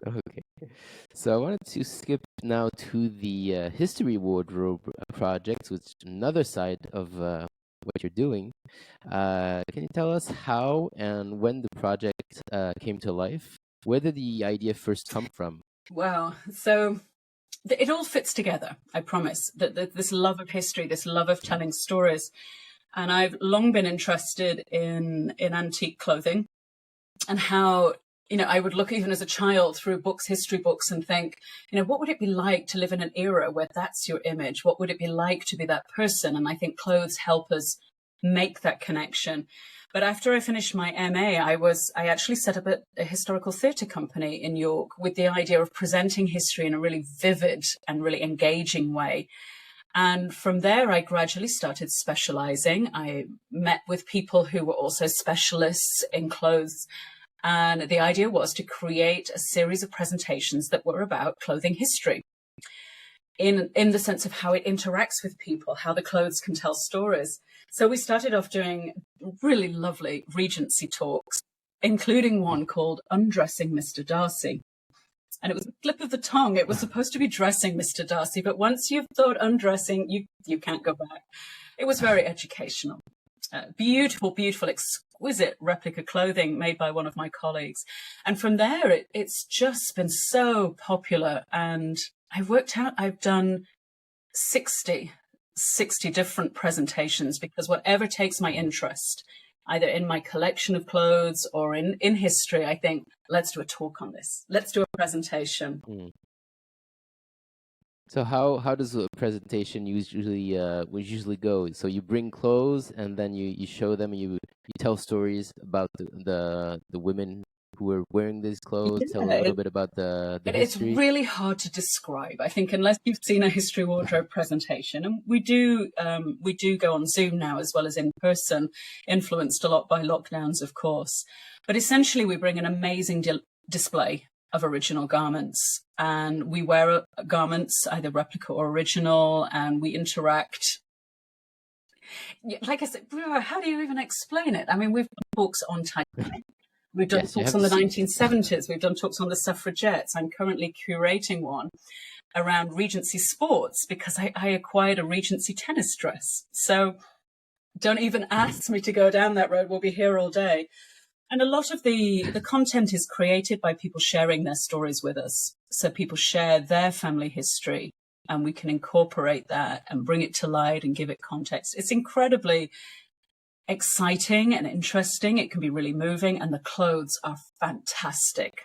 Okay. So I wanted to skip now to the history wardrobe project, which is another side of what you're doing. Can you tell us how and when the project came to life? Where did the idea first come from? Well, so it all fits together, I promise, that this love of history, this love of telling stories. And I've long been interested in antique clothing and how, I would look even as a child through books, history books, and think, what would it be like to live in an era where that's your image? What would it be like to be that person? And I think clothes help us make that connection. But after I finished my MA, I actually set up a historical theatre company in York with the idea of presenting history in a really vivid and really engaging way. And from there, I gradually started specializing. I met with people who were also specialists in clothes. And the idea was to create a series of presentations that were about clothing history in the sense of how it interacts with people, how the clothes can tell stories. So we started off doing really lovely Regency talks, including one called Undressing Mr. Darcy. And it was a slip of the tongue. It was supposed to be dressing Mr. Darcy, but once you've thought undressing, you can't go back. It was very educational. Beautiful, beautiful, exquisite replica clothing made by one of my colleagues. And from there, it's just been so popular. And I worked out, I've done 60 different presentations, because whatever takes my interest, either in my collection of clothes or in history, I think, let's do a talk on this. Let's do a presentation. Mm. So how does a presentation usually go? So you bring clothes and then you show them, and you tell stories about the women who were wearing these clothes, tell a little bit about the history. It's really hard to describe, I think, unless you've seen a history wardrobe presentation. And we do go on Zoom now as well as in person, influenced a lot by lockdowns, of course. But essentially, we bring an amazing display of original garments, and we wear garments, either replica or original, and we interact. Like I said, how do you even explain it? I mean, we've done talks on Titanic. We've done talks on the 1970s. We've done talks on the suffragettes. I'm currently curating one around Regency sports, because I acquired a Regency tennis dress. So don't even ask me to go down that road. We'll be here all day. And a lot of the content is created by people sharing their stories with us. So people share their family history, and we can incorporate that and bring it to light and give it context. It's incredibly exciting and interesting. It can be really moving, and the clothes are fantastic.